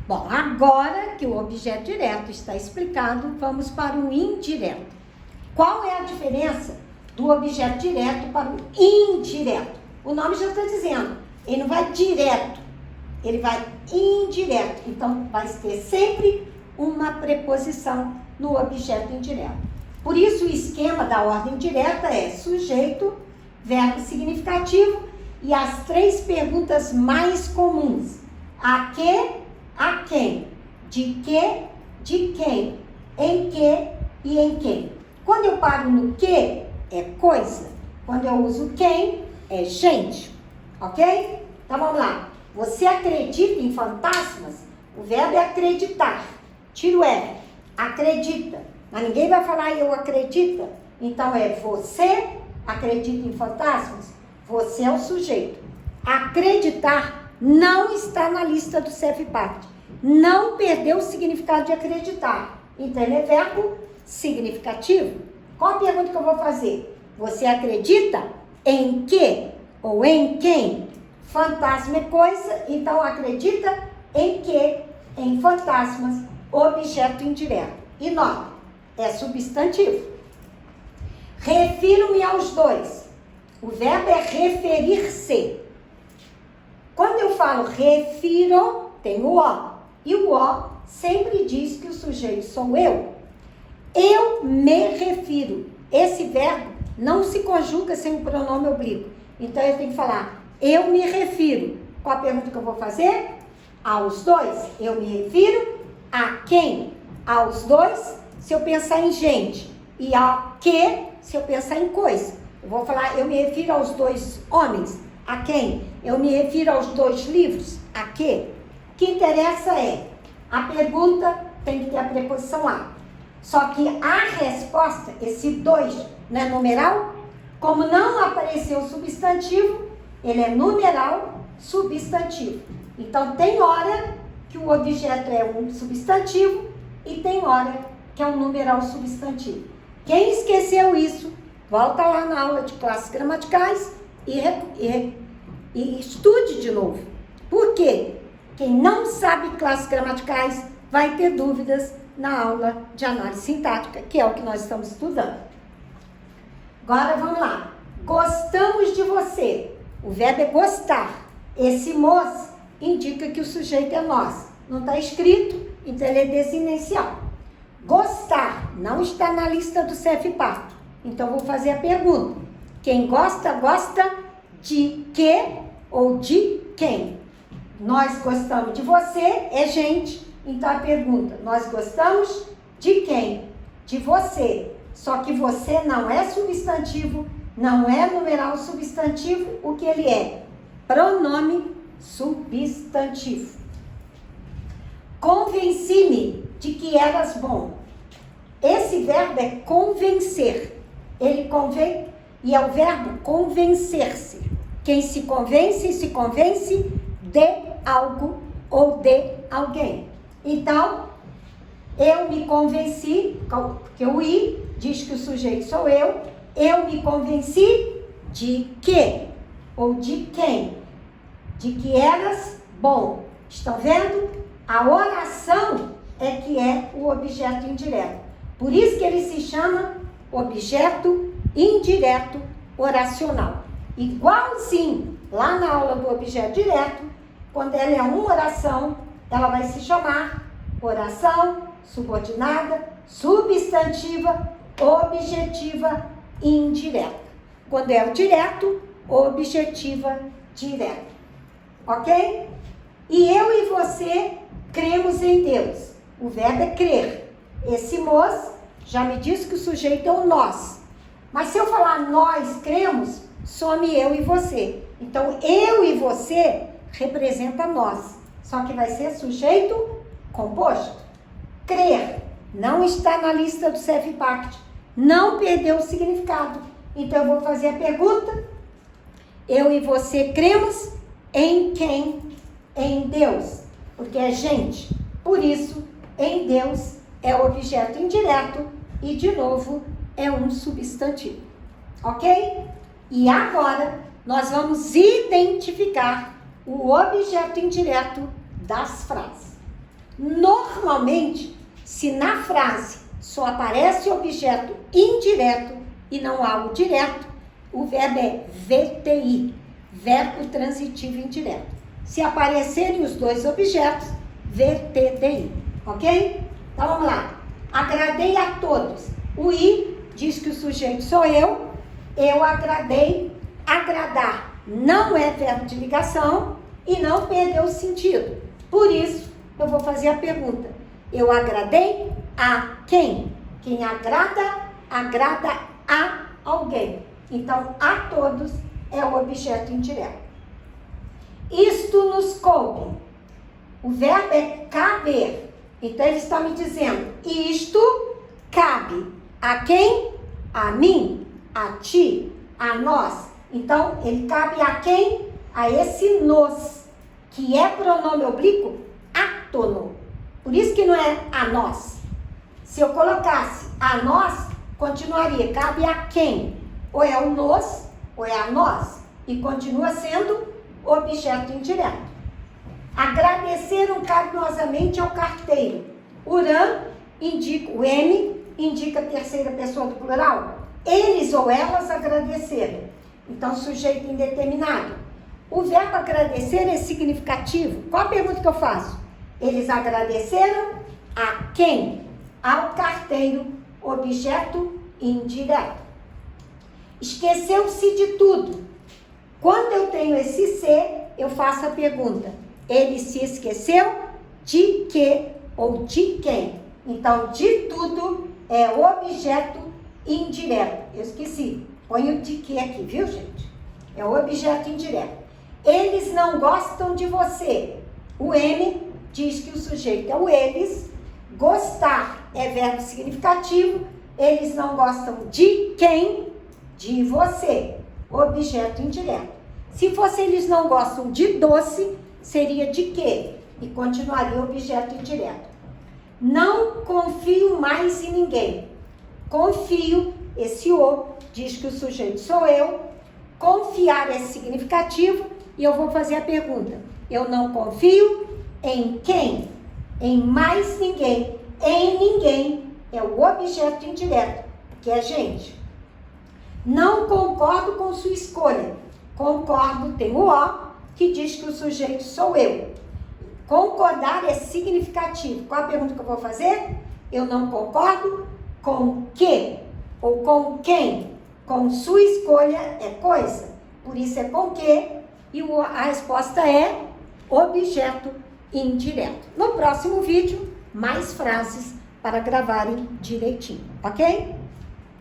Bom, agora que o objeto direto está explicado, vamos para o indireto. Qual é a diferença do objeto direto para o indireto? O nome já está dizendo, ele não vai direto, ele vai indireto. Então, vai ter sempre uma preposição no objeto indireto. Por isso, o esquema da ordem direta é sujeito, verbo significativo e as 3 perguntas mais comuns. A que, a quem, de quem, em que e em quem. Quando eu paro no que, é coisa. Quando eu uso quem, é gente. Ok? Então vamos lá. Você acredita em fantasmas? O verbo é acreditar. Tira o R. Acredita. Mas ninguém vai falar eu acredito. Então é você acredita em fantasmas? Você é o sujeito. Acreditar não está na lista do CEFPACT. Não perdeu o significado de acreditar. Então ele é verbo significativo. Qual a pergunta que eu vou fazer? Você acredita em que ou em quem? Fantasma é coisa, então acredita em que? Em fantasmas, objeto indireto. E nota, é substantivo. Refiro-me aos dois. O verbo é referir-se. Quando eu falo refiro, tem o O. E o O sempre diz que o sujeito sou eu. Eu me refiro. Esse verbo não se conjuga sem o pronome oblíquo. Então eu tenho que falar eu me refiro. Qual a pergunta que eu vou fazer? Aos dois. Eu me refiro a quem? Aos dois, se eu pensar em gente. E a que, se eu pensar em coisa. Eu vou falar, eu me refiro aos 2 homens. A quem? Eu me refiro aos 2 livros. A que? O que interessa é, a pergunta tem que ter a preposição a. Só que a resposta, esse 2, não é numeral? Como não apareceu o substantivo, ele é numeral substantivo. Então, tem hora que o objeto é um substantivo e tem hora que é um numeral substantivo. Quem esqueceu isso, volta lá na aula de classes gramaticais e estude de novo. Por quê? Quem não sabe classes gramaticais vai ter dúvidas na aula de análise sintática, que é o que nós estamos estudando. Agora vamos lá. Gostamos de você. O verbo é gostar. Esse mos indica que o sujeito é nós. Não está escrito, então ele é desinicial. Gostar não está na lista do CEFPACT. Então vou fazer a pergunta. Quem gosta, gosta de que ou de quem? Nós gostamos de você, é gente. Então a pergunta, nós gostamos de quem? De você. Só que você não é substantivo, não é numeral substantivo, o que ele é? Pronome substantivo. Convenci-me de que eras bom. Esse verbo é convencer. Ele convém e é o verbo convencer-se. Quem se convence de algo ou de alguém. Então, eu me convenci, porque o I diz que o sujeito sou eu me convenci de que ou de quem? De que eras bom. Estão vendo? A oração é que é o objeto indireto. Por isso que ele se chama objeto indireto oracional. Igualzinho, lá na aula do objeto direto, quando ela é uma oração, ela vai se chamar oração subordinada, substantiva, objetiva, indireta. Quando é o direto, objetiva, direta. Ok? E eu e você cremos em Deus. O verbo é crer. Esse mos já me diz que o sujeito é o nós. Mas se eu falar nós cremos, some eu e você. Então, eu e você representa nós. Só que vai ser sujeito composto. Crer não está na lista do CEFPACT. Não perdeu o significado. Então, eu vou fazer a pergunta. Eu e você cremos em quem? Em Deus. Porque é gente. Por isso, em Deus é objeto indireto e, de novo, é um substantivo. Ok? E agora, nós vamos identificar o objeto indireto das frases. Normalmente, se na frase só aparece objeto indireto e não algo direto, o verbo é VTI, verbo transitivo indireto. Se aparecerem os dois objetos, VTDI, ok? Então vamos lá. Agradei a todos. O I diz que o sujeito sou eu agradei. Agradar não é verbo de ligação e não perdeu o sentido. Por isso, eu vou fazer a pergunta. Eu agradei a quem? Quem agrada, agrada a alguém. Então, a todos é o objeto indireto. Isto nos coube. O verbo é caber. Então, ele está me dizendo, isto cabe a quem? A mim, a ti, a nós. Então, ele cabe a quem? A esse nos, que é pronome oblíquo átono. Por isso que não é a nós. Se eu colocasse a nós, continuaria, cabe a quem? Ou é o nos, ou é a nós. E continua sendo objeto indireto. Agradeceram carinhosamente ao carteiro. O M indica a terceira pessoa do plural. Eles ou elas agradeceram. Então, sujeito indeterminado. O verbo agradecer é significativo. Qual a pergunta que eu faço? Eles agradeceram a quem? Ao carteiro, objeto indireto. Esqueceu-se de tudo. Quando eu tenho esse se, eu faço a pergunta. Ele se esqueceu de quê ou de quem? Então, de tudo é objeto indireto. Eu esqueci. Põe o de quê aqui, viu, gente? É o objeto indireto. Eles não gostam de você. O M diz que o sujeito é o eles. Gostar é verbo significativo. Eles não gostam de quem? De você. Objeto indireto. Se fosse eles não gostam de doce, seria de quê? E continuaria objeto indireto. Não confio mais em ninguém. Confio, esse o diz que o sujeito sou eu. Confiar é significativo e eu vou fazer a pergunta. Eu não confio em quem? Em mais ninguém. Em ninguém é o objeto indireto, que é gente. Não concordo com sua escolha. Concordo, tem o O, que diz que o sujeito sou eu. Concordar é significativo. Qual a pergunta que eu vou fazer? Eu não concordo com que ou com quem? Com sua escolha é coisa. Por isso é com que. E a resposta é objeto indireto. No próximo vídeo, mais frases para gravarem direitinho, ok?